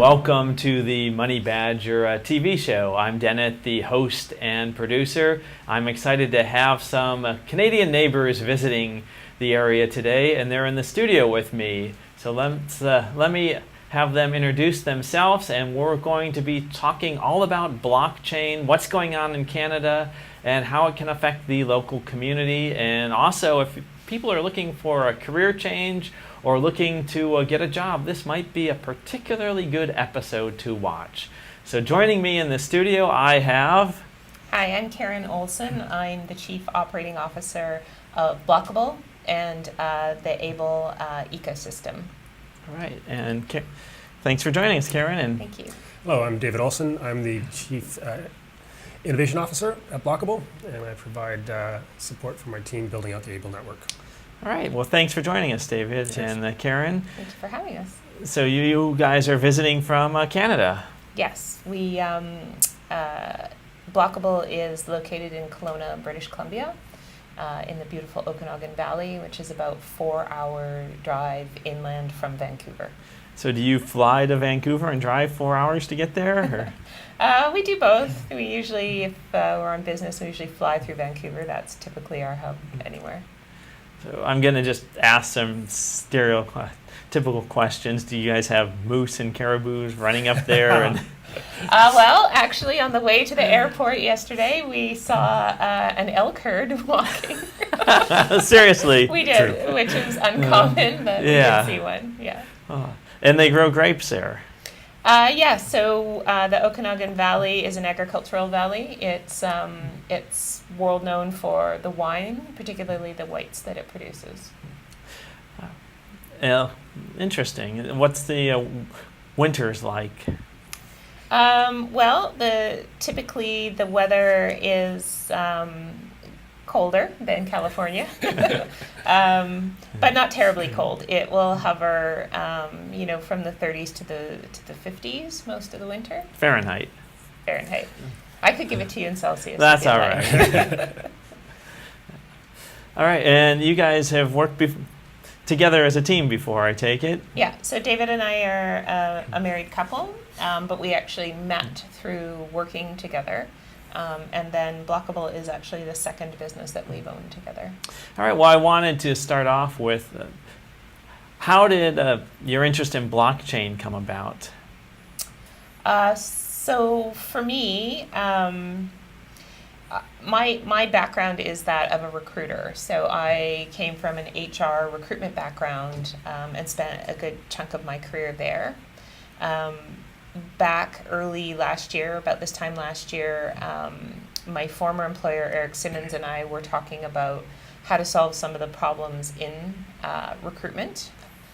welcome to the Money Badger TV show. I'm Dennett, the host and producer. I'm excited to have some Canadian neighbors visiting the area today, and they're in the studio with me. So let me have them introduce themselves, and we're going to be talking all about blockchain, what's going on in Canada, and how it can affect the local community. And also, if people are looking for a career change or looking to get a job, this might be a particularly good episode to watch. So joining me in the studio, I have... Hi, I'm Karen Olson. I'm the Chief Operating Officer of Blockable and the Able ecosystem. All right, and thanks for joining us, Karen. And thank you. Hello, I'm David Olson. I'm the Chief Innovation Officer at Blockable, and I provide support for my team building out the Able network. All right, well, thanks for joining us, David. Yes. And Karen. Thank you for having us. So you guys are visiting from Canada. Yes, we Blockable is located in Kelowna, British Columbia, in the beautiful Okanagan Valley, which is about 4-hour drive inland from Vancouver. So do you fly to Vancouver and drive 4 hours to get there? Or? We do both. We usually, if we're on business, we usually fly through Vancouver. That's typically our hub anywhere. So I'm going to just ask some stereotypical questions. Do you guys have moose and caribous running up there? And well, actually, on the way to the airport yesterday, we saw an elk herd walking. Seriously? We did, which is uncommon, but we did see one, yeah. Oh. And they grow grapes there? So the Okanagan Valley is an agricultural valley. It's world known for the wine, particularly the whites that it produces. Interesting. What's the winters like? Typically the weather is colder than California, but not terribly cold. It will hover, from the 30s to the 50s most of the winter. Fahrenheit. I could give it to you in Celsius. That's all right. All right, and you guys have worked together as a team before, I take it? Yeah, so David and I are a married couple, but we actually met through working together. And then Blockable is actually the second business that we've owned together. All right, well, I wanted to start off with, how did your interest in blockchain come about? So for me, my background is that of a recruiter. So I came from an HR recruitment background and spent a good chunk of my career there. Back early last year, about this time last year, my former employer, Eric Simmons, and I were talking about how to solve some of the problems in recruitment.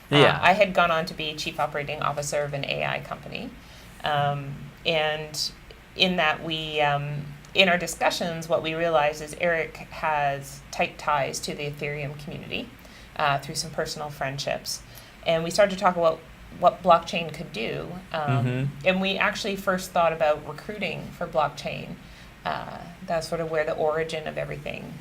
Yeah. I had gone on to be Chief Operating Officer of an AI company. And in that we, in our discussions, what we realized is Eric has tight ties to the Ethereum community through some personal friendships. And we started to talk about what blockchain could do. And we actually first thought about recruiting for blockchain. That's sort of where the origin of everything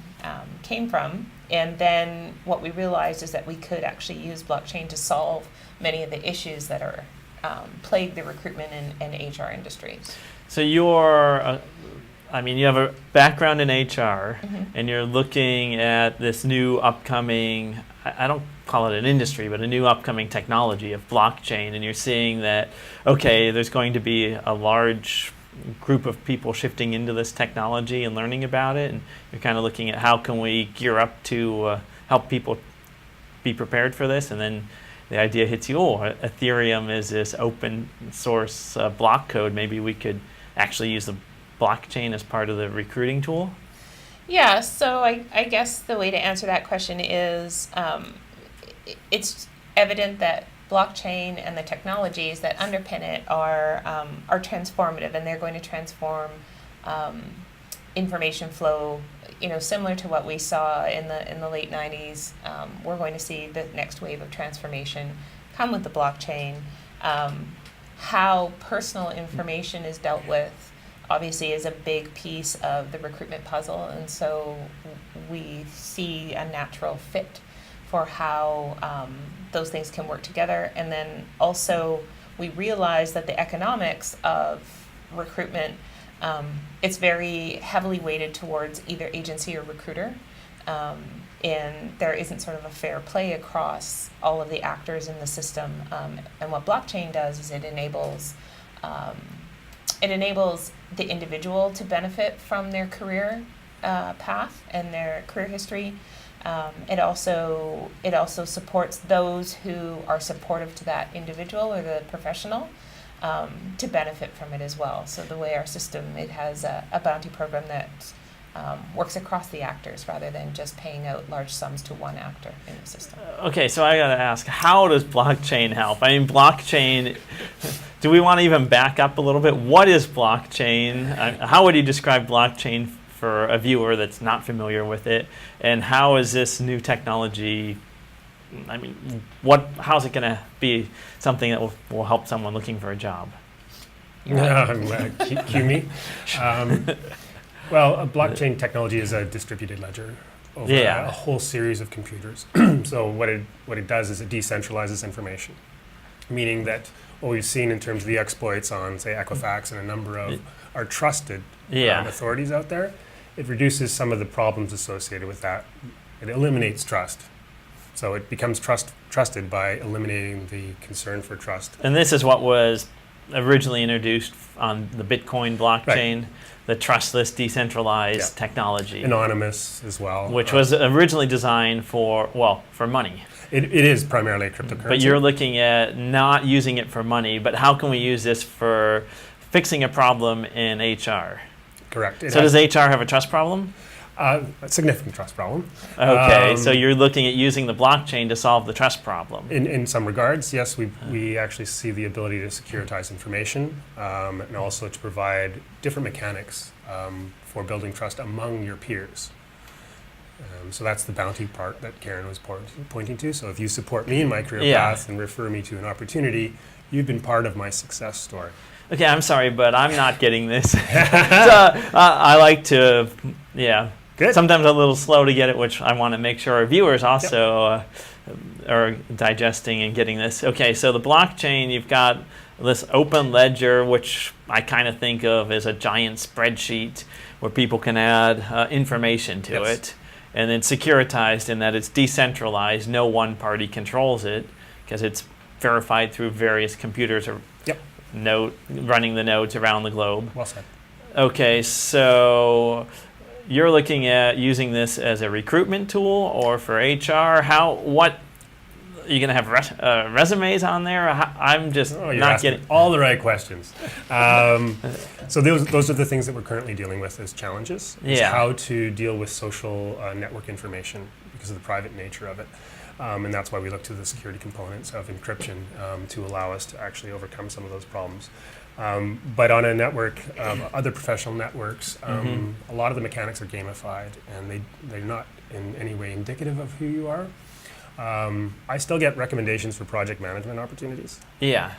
came from. And then what we realized is that we could actually use blockchain to solve many of the issues that are plague the recruitment and HR industries. So you have a background in HR, and you're looking at this new upcoming, I don't call it an industry, but a new upcoming technology of blockchain, and you're seeing that, okay, there's going to be a large group of people shifting into this technology and learning about it, and you're kind of looking at how can we gear up to help people be prepared for this, and then the idea hits you, Ethereum is this open source block code, maybe we could actually use the blockchain as part of the recruiting tool? Yeah, so I guess the way to answer that question is it's evident that blockchain and the technologies that underpin it are transformative, and they're going to transform information flow. Similar to what we saw in the late 90s, we're going to see the next wave of transformation come with the blockchain. How personal information is dealt with, obviously, is a big piece of the recruitment puzzle, and so we see a natural fit for how those things can work together. And then also we realized that the economics of recruitment, it's very heavily weighted towards either agency or recruiter. And there isn't sort of a fair play across all of the actors in the system. And what blockchain does is it enables the individual to benefit from their career path and their career history. It also supports those who are supportive to that individual or the professional to benefit from it as well. So the way our system, it has a bounty program that works across the actors rather than just paying out large sums to one actor in the system. Okay, so I gotta ask, how does blockchain help? I mean, blockchain, do we want to even back up a little bit? What is blockchain? How would you describe blockchain for a viewer that's not familiar with it? And how is this new technology, I mean, how's it gonna be something that will help someone looking for a job? Cue me. Well, a blockchain technology is a distributed ledger over a whole series of computers. So what it does is it decentralizes information, meaning that what we've seen in terms of the exploits on, say, Equifax and a number of our trusted authorities out there, it reduces some of the problems associated with that. It eliminates trust. So it becomes trusted by eliminating the concern for trust. And this is what was originally introduced on the Bitcoin blockchain. Right. The trustless, decentralized technology. Anonymous as well. Which was originally designed for money. It is primarily a cryptocurrency. But you're looking at not using it for money, but how can we use this for fixing a problem in HR? Correct. So does HR have a trust problem? A significant trust problem. Okay, so you're looking at using the blockchain to solve the trust problem. In some regards, yes, we actually see the ability to securitize information and also to provide different mechanics for building trust among your peers. So that's the bounty part that Karen was pointing to. So if you support me in my career path and refer me to an opportunity, you've been part of my success story. Okay, I'm sorry, but I'm not getting this. I like to, Good. Sometimes a little slow to get it, which I want to make sure our viewers also are digesting and getting this. Okay, so the blockchain, you've got this open ledger, which I kind of think of as a giant spreadsheet where people can add information to it. And then securitized in that it's decentralized. No one party controls it because it's verified through various computers or running the nodes around the globe. Well said. Okay, so you're looking at using this as a recruitment tool or for HR. What are you going to have resumes on there? I'm just not getting all the right questions. So those are the things that we're currently dealing with as challenges. Is how to deal with social network information because of the private nature of it. And that's why we look to the security components of encryption to allow us to actually overcome some of those problems. But on a network, other professional networks, a lot of the mechanics are gamified, and they're not in any way indicative of who you are. I still get recommendations for project management opportunities. Yeah.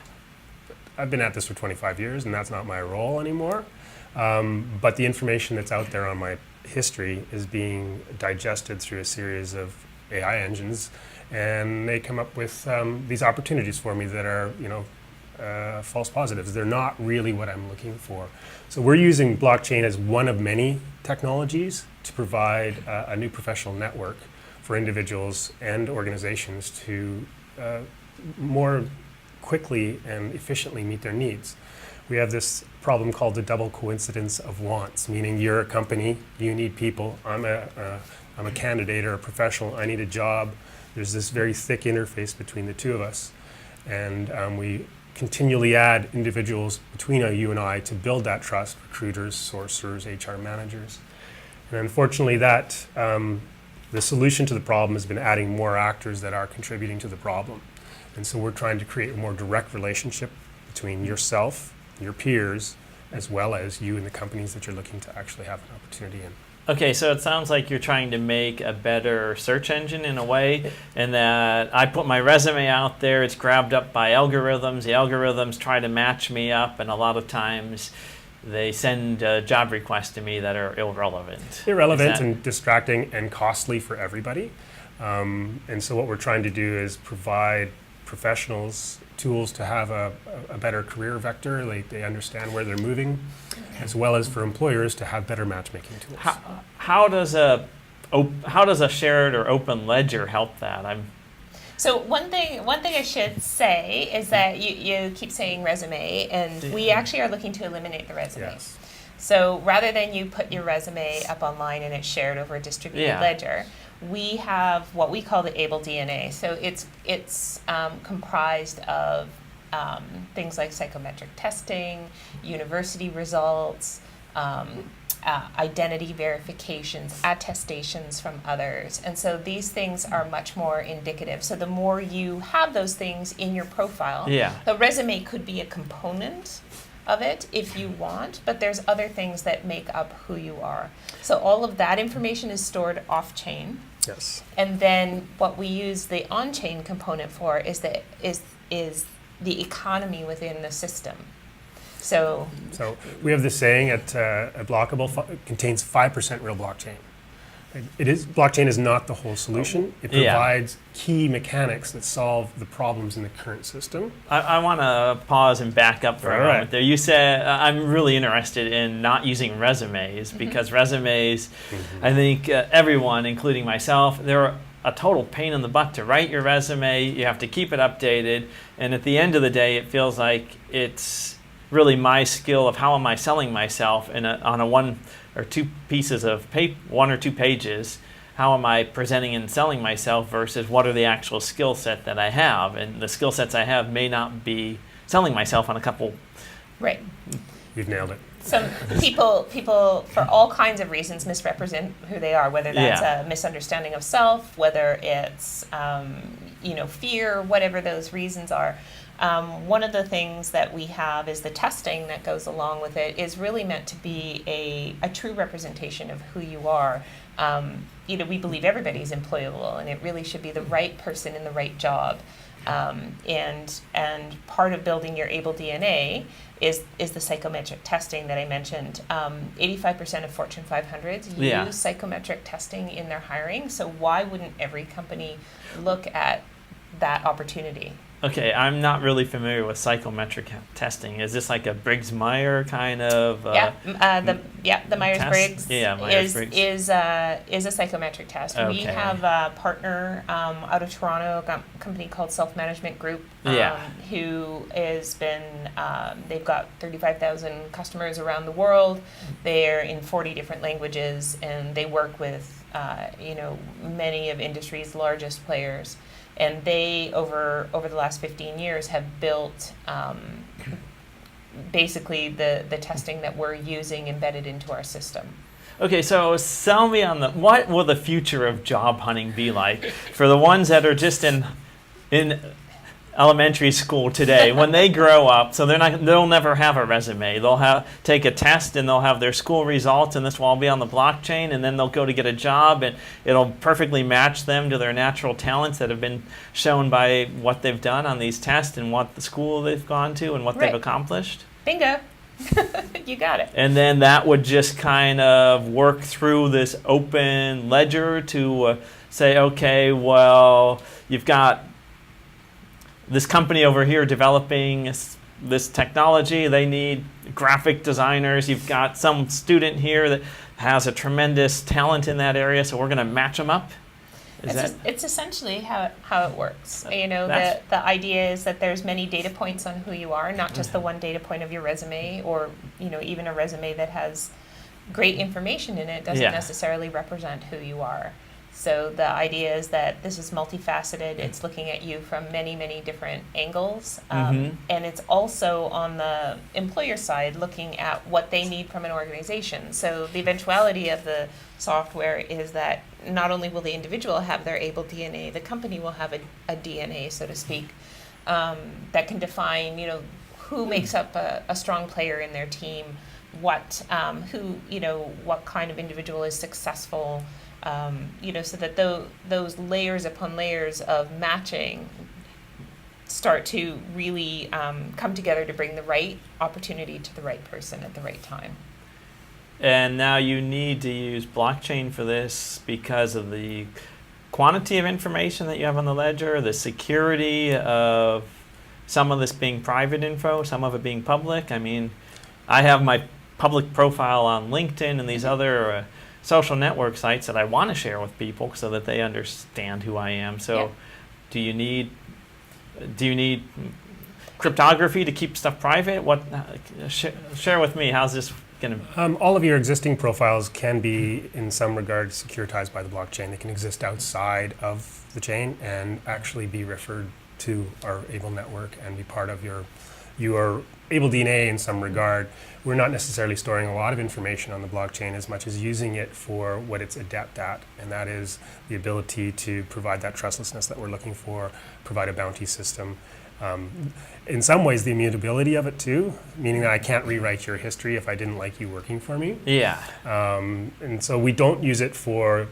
I've been at this for 25 years, and that's not my role anymore. But the information that's out there on my history is being digested through a series of AI engines, and they come up with these opportunities for me that are, false positives. They're not really what I'm looking for. So we're using blockchain as one of many technologies to provide a new professional network for individuals and organizations to more quickly and efficiently meet their needs. We have this problem called the double coincidence of wants, meaning you're a company, you need people. I'm a candidate or a professional, I need a job. There's this very thick interface between the two of us. And we continually add individuals between you and I to build that trust, recruiters, sourcers, HR managers. And unfortunately the solution to the problem has been adding more actors that are contributing to the problem. And so we're trying to create a more direct relationship between yourself, your peers, as well as you and the companies that you're looking to actually have an opportunity in. Okay, so it sounds like you're trying to make a better search engine in a way, and that I put my resume out there, it's grabbed up by algorithms, the algorithms try to match me up, and a lot of times they send job requests to me that are irrelevant. Irrelevant and distracting and costly for everybody. And so what we're trying to do is provide professionals tools to have a better career vector, like they understand where they're moving, as well as for employers to have better matchmaking tools. How does a shared or open ledger help that? So one thing I should say is that you keep saying resume, and we actually are looking to eliminate the resume. Yes. So rather than you put your resume up online and it's shared over a distributed ledger, we have what we call the Able DNA. So it's comprised of things like psychometric testing, university results, identity verifications, attestations from others. And so these things are much more indicative. So the more you have those things in your profile, the resume could be a component of it if you want, but there's other things that make up who you are. So all of that information is stored off-chain. Yes. And then what we use the on-chain component for is the economy within the system. So we have this saying at Blockable, it contains 5% real blockchain. Blockchain is not the whole solution. It provides key mechanics that solve the problems in the current system. I want to pause and back up for a moment there. You said, I'm really interested in not using resumes because resumes, I think everyone, including myself, they're a total pain in the butt to write your resume. You have to keep it updated. And at the end of the day, it feels like it's really my skill of how am I selling myself on a one or two pieces of paper, 1 or 2 pages. How am I presenting and selling myself versus what are the actual skill set that I have? And the skill sets I have may not be selling myself on a couple. Right. You've nailed it. Some people for all kinds of reasons misrepresent who they are, whether that's a misunderstanding of self, whether it's fear, whatever those reasons are. One of the things that we have is the testing that goes along with it is really meant to be a true representation of who you are. We believe everybody's employable, and it really should be the right person in the right job. And part of building your Able DNA is the psychometric testing that I mentioned. 85% of Fortune 500s use psychometric testing in their hiring. So why wouldn't every company look at that opportunity? Okay, I'm not really familiar with psychometric testing. Is this like a Briggs-Myers kind of? The Myers-Briggs is a psychometric test. Okay. We have a partner out of Toronto, a company called Self Management Group, who has been. They've got 35,000 customers around the world. They're in 40 different languages, and they work with many of industry's largest players. And they, over the last 15 years, have built basically the testing that we're using embedded into our system. Okay, so sell me on what will the future of job hunting be like for the ones that are just in elementary school today when they grow up? So they'll never have a resume. They'll take a test and they'll have their school results, and this will all be on the blockchain, and then they'll go to get a job and it'll perfectly match them to their natural talents that have been shown by what they've done on these tests and what the school they've gone to and what they've accomplished. Bingo. You got it. And then that would just kind of work through this open ledger to say, okay, well, you've got this company over here developing this technology. They need graphic designers. You've got some student here that has a tremendous talent in that area, so we're going to match them up. It's essentially how it works. The idea is that there's many data points on who you are, not just the one data point of your resume, or even a resume that has great information in it doesn't necessarily represent who you are. So the idea is that this is multifaceted. It's looking at you from many, many different angles. And it's also on the employer side looking at what they need from an organization. So the eventuality of the software is that not only will the individual have their Able DNA, the company will have a DNA, so to speak, that can define, who makes up a strong player in their team, what kind of individual is successful, so that those layers upon layers of matching start to really come together to bring the right opportunity to the right person at the right time. And now you need to use blockchain for this because of the quantity of information that you have on the ledger, the security of some of this being private info, some of it being public. I mean, I have my public profile on LinkedIn and these other social network sites that I want to share with people so that they understand who I am. So, Yeah. do you need cryptography to keep stuff private? What share with me? How's this going to? All of your existing profiles can be, in some regards, securitized by the blockchain. They can exist outside of the chain and actually be referred to our Able network and be part of your Able DNA in some regard. We're not necessarily storing a lot of information on the blockchain as much as using it for what it's adept at, and that is the ability to provide that trustlessness that we're looking for, provide a bounty system. In some ways, the immutability of it too, meaning that I can't rewrite your history if I didn't like you working for me. Yeah. And so we don't use it for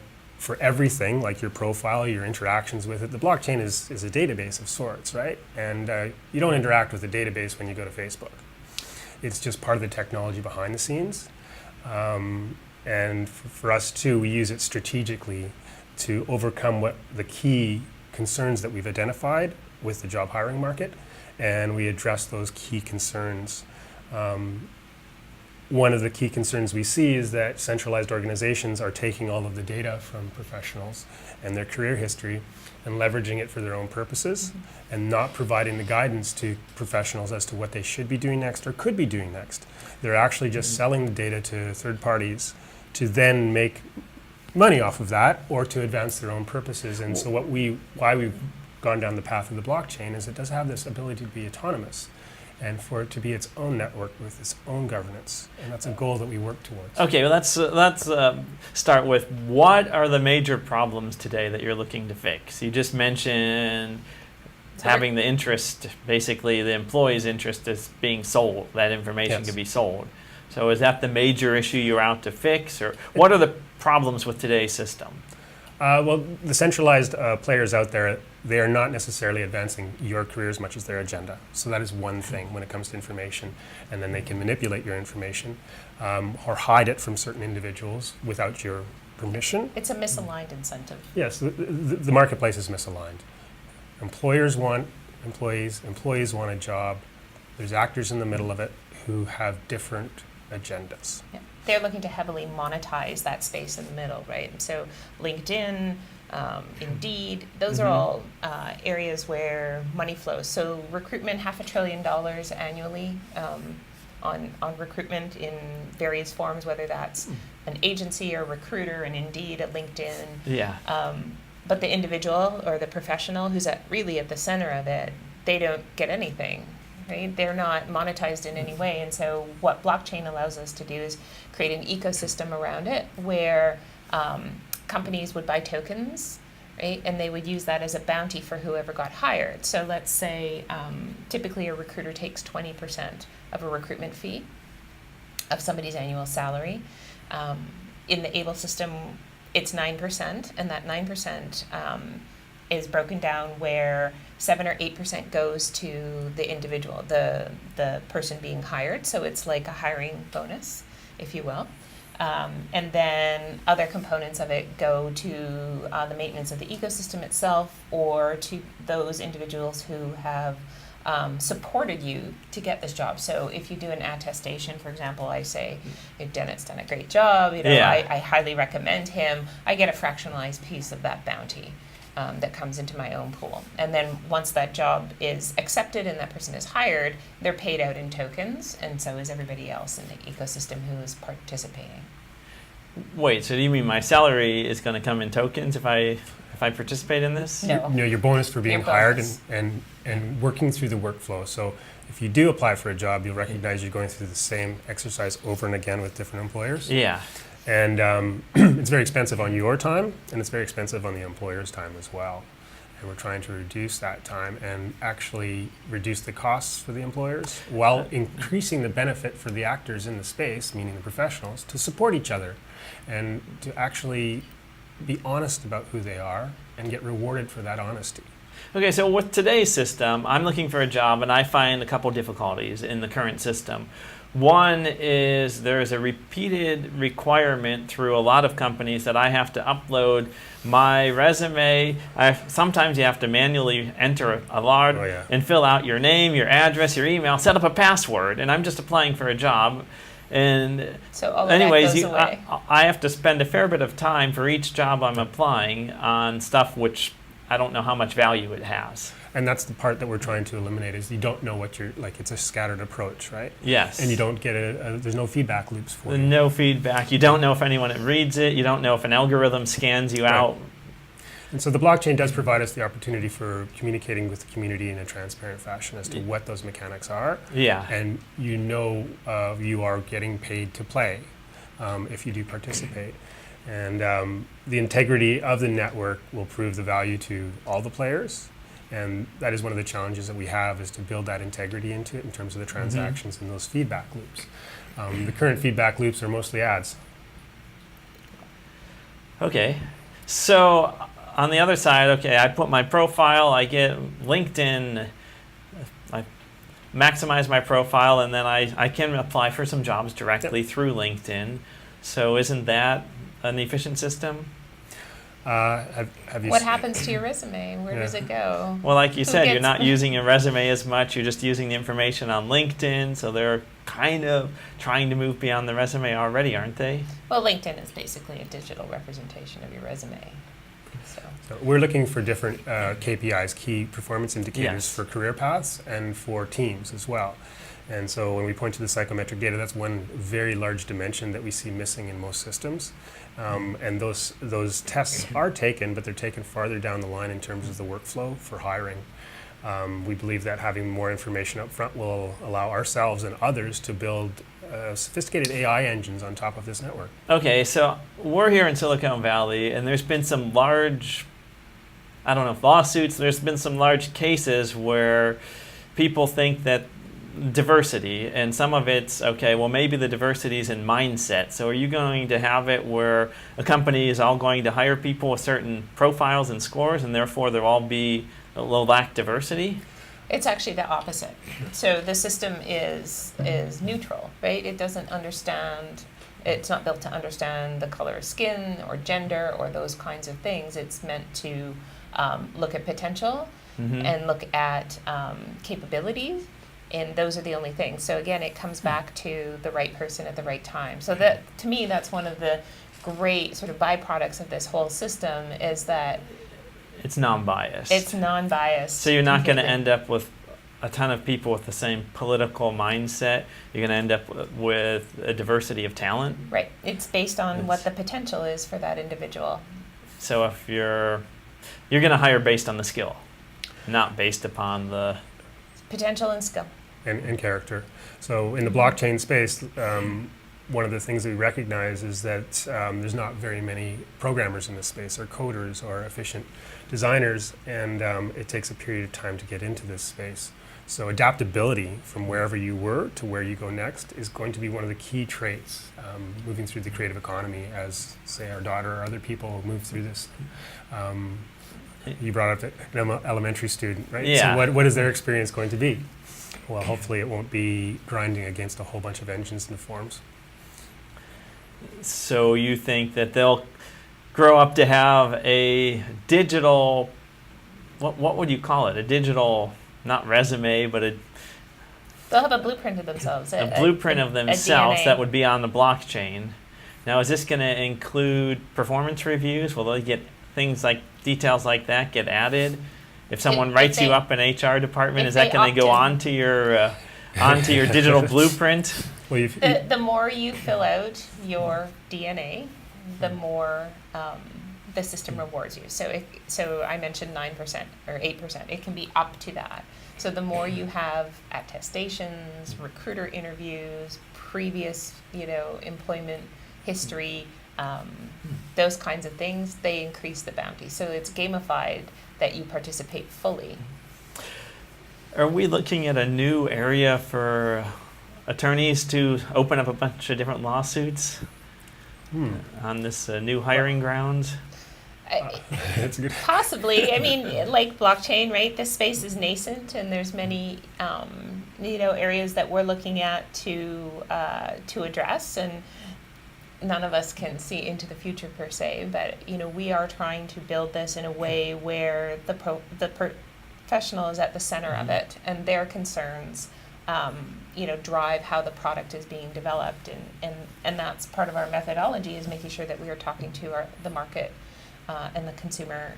everything, like your profile, your interactions with it. The blockchain is a database of sorts, right? And you don't interact with the database when you go to Facebook. It's just part of the technology behind the scenes. And for us too, we use it strategically to overcome what the key concerns that we've identified with the job hiring market, and we address those key concerns. One of the key concerns we see is that centralized organizations are taking all of the data from professionals and their career history and leveraging it for their own purposes, and not providing the guidance to professionals as to what they should be doing next or could be doing next. They're actually just selling the data to third parties to then make money off of that or to advance their own purposes. And so why we've gone down the path of the blockchain is it does have this ability to be autonomous and for it to be its own network with its own governance. And that's a goal that we work towards. Okay, well, let's start with what are the major problems today that you're looking to fix? You just mentioned having the interest, basically the employee's interest is being sold. That information Yes. can be sold. So is that the major issue you're out to fix? Or what are the problems with today's system? Well, the centralized players out there, they are not necessarily advancing your career as much as their agenda. So that is one thing when it comes to information. And then they can manipulate your information or hide it from certain individuals without your permission. It's a misaligned incentive. Yes, the marketplace is misaligned. Employers want employees, employees want a job. There's actors in the middle of it who have different agendas. Yeah. They're looking to heavily monetize that space in the middle, right? So LinkedIn, Indeed, those are all areas where money flows. So recruitment, $500 billion annually on recruitment in various forms, whether that's an agency or recruiter, and Indeed, a LinkedIn. Yeah. But the individual or the professional who's really at the center of it, they don't get anything. Right? They're not monetized in any way, and so what blockchain allows us to do is create an ecosystem around it where companies would buy tokens, right? And they would use that as a bounty for whoever got hired. So let's say typically a recruiter takes 20% of a recruitment fee of somebody's annual salary. In the Able system, it's 9%, and that 9% is broken down where 7 or 8% goes to the individual, the person being hired. So it's like a hiring bonus, if you will. And then other components of it go to the maintenance of the ecosystem itself, or to those individuals who have supported you to get this job. So if you do an attestation, for example, I say, Dennett's done a great job, Yeah. I highly recommend him, I get a fractionalized piece of that bounty. That comes into my own pool. And then once that job is accepted and that person is hired, they're paid out in tokens, and so is everybody else in the ecosystem who is participating. Wait, so do you mean my salary is going to come in tokens if I participate in this? No. You know, your bonus for being Your hired bonus. and working through the workflow. So if you do apply for a job, you'll recognize you're going through the same exercise over and again with different employers. Yeah. And it's very expensive on your time, and it's very expensive on the employer's time as well. And we're trying to reduce that time and actually reduce the costs for the employers while increasing the benefit for the actors in the space, meaning the professionals, to support each other and to actually be honest about who they are and get rewarded for that honesty. Okay, so with today's system, I'm looking for a job and I find a couple difficulties in the current system. One is there's a repeated requirement through a lot of companies that I have to upload my resume. Sometimes you have to manually enter a lot and fill out your name, your address, your email, set up a password, and I'm just applying for a job. And so all of anyways, that goes away. I have to spend a fair bit of time for each job I'm applying on stuff which I don't know how much value it has. And that's the part that we're trying to eliminate is you don't know what you're, like it's a scattered approach, right? Yes. And you don't get there's no feedback loops for you. No feedback. You don't know if anyone reads it. You don't know if an algorithm scans you out. And so the blockchain does provide us the opportunity for communicating with the community in a transparent fashion as to what those mechanics are. Yeah. And you are getting paid to play if you do participate. And the integrity of the network will prove the value to all the players. And that is one of the challenges that we have is to build that integrity into it in terms of the transactions and those feedback loops. The current feedback loops are mostly ads. Okay. So on the other side, I put my profile, I get LinkedIn, I maximize my profile, and then I can apply for some jobs directly through LinkedIn. So isn't that an efficient system? Have you What happens to your resume? Where does it go? Well, like you said, you're gets not using your resume as much. You're just using the information on LinkedIn. So they're kind of trying to move beyond the resume already, aren't they? Well, LinkedIn is basically a digital representation of your resume. So we're looking for different KPIs, key performance indicators for career paths and for teams as well. And so when we point to the psychometric data, that's one very large dimension that we see missing in most systems. And those tests are taken, but they're taken farther down the line in terms of the workflow for hiring. We believe that having more information up front will allow ourselves and others to build sophisticated AI engines on top of this network. Okay, so we're here in Silicon Valley, and there's been some large, I don't know if lawsuits, there's been some large cases where people think that diversity, and some of it's, maybe the diversity is in mindset. So are you going to have it where a company is all going to hire people with certain profiles and scores, and therefore they'll lack diversity? It's actually the opposite. So the system is neutral, right? It doesn't understand, it's not built to understand the color of skin or gender or those kinds of things. It's meant to look at potential and look at capabilities. And those are the only things. So again, it comes back to the right person at the right time. So that, to me, that's one of the great sort of byproducts of this whole system is that it's non-biased. It's non-biased. So you're not going to end up with a ton of people with the same political mindset. You're going to end up with a diversity of talent. Right. It's based on what the potential is for that individual. So if you're going to hire based on the skill, not based upon the potential and skill. And character. So in the blockchain space, one of the things that we recognize is that there's not very many programmers in this space, or coders, or efficient designers, and it takes a period of time to get into this space. So adaptability from wherever you were to where you go next is going to be one of the key traits moving through the creative economy as, say, our daughter or other people move through this. You brought up an elementary student, right? Yeah. So what is their experience going to be? Well, hopefully it won't be grinding against a whole bunch of engines and forms. So you think that they'll grow up to have a digital, what would you call it? A digital, not resume, but they'll have a blueprint of themselves. A blueprint of themselves DNA. that would be on the blockchain. Now, is this going to include performance reviews? Will they get things like details like that get added? If someone writes you up in HR department, is that going to go onto your digital blueprint? Well, the more you fill out your DNA, the more the system rewards you. So I mentioned 9% or 8%. It can be up to that. So the more you have attestations, recruiter interviews, previous employment history, those kinds of things, they increase the bounty. So it's gamified that you participate fully. Are we looking at a new area for attorneys to open up a bunch of different lawsuits on this new hiring grounds? It's good. Possibly. I mean, like blockchain, right? This space is nascent, and there's many, areas that we're looking at to address, and none of us can see into the future per se. But we are trying to build this in a way where the professional is at the center of it, and their concerns, drive how the product is being developed, and that's part of our methodology, is making sure that we are talking to the market. And the consumer,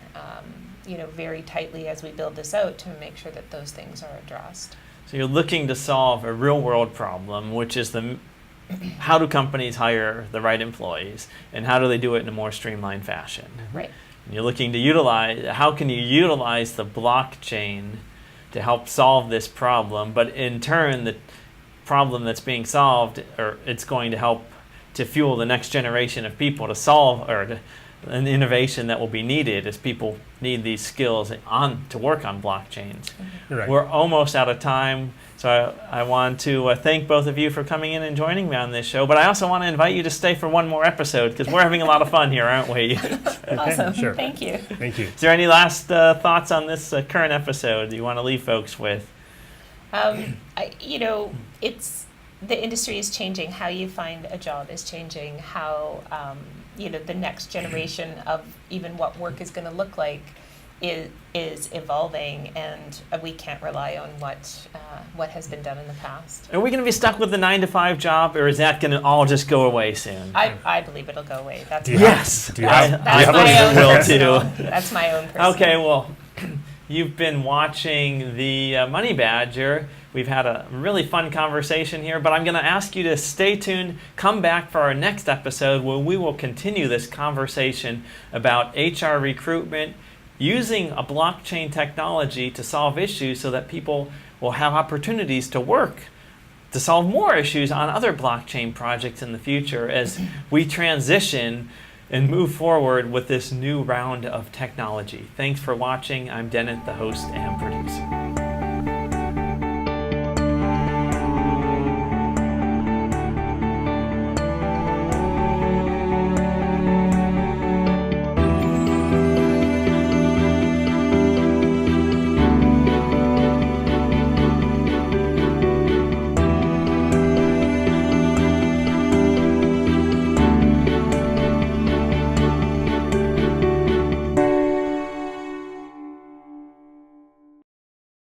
very tightly as we build this out to make sure that those things are addressed. So you're looking to solve a real world problem, which is how do companies hire the right employees, and how do they do it in a more streamlined fashion? Right. And you're looking to how can you utilize the blockchain to help solve this problem, but in turn the problem that's being solved, or it's going to help to fuel the next generation of people to solve, or an innovation that will be needed as people need these skills to work on blockchains. Right. We're almost out of time, so I want to thank both of you for coming in and joining me on this show, but I also want to invite you to stay for one more episode, because we're having a lot of fun here, aren't we? Awesome. Sure. Thank you. Thank you. Is there any last thoughts on this current episode that you want to leave folks with? It's the industry is changing. How you find a job is changing. How the next generation of even what work is going to look like is evolving, and we can't rely on what has been done in the past. Are we going to be stuck with the 9-to-5 job, or is that going to all just go away soon? I believe it'll go away. That's Do you Yes, have- do you have- that's do you have my any- own will personal, too. That's my own personal. Okay, well, you've been watching the Money Badger. We've had a really fun conversation here, but I'm going to ask you to stay tuned, come back for our next episode where we will continue this conversation about HR recruitment using a blockchain technology to solve issues so that people will have opportunities to work to solve more issues on other blockchain projects in the future as we transition and move forward with this new round of technology. Thanks for watching. I'm Dennett, the host and producer.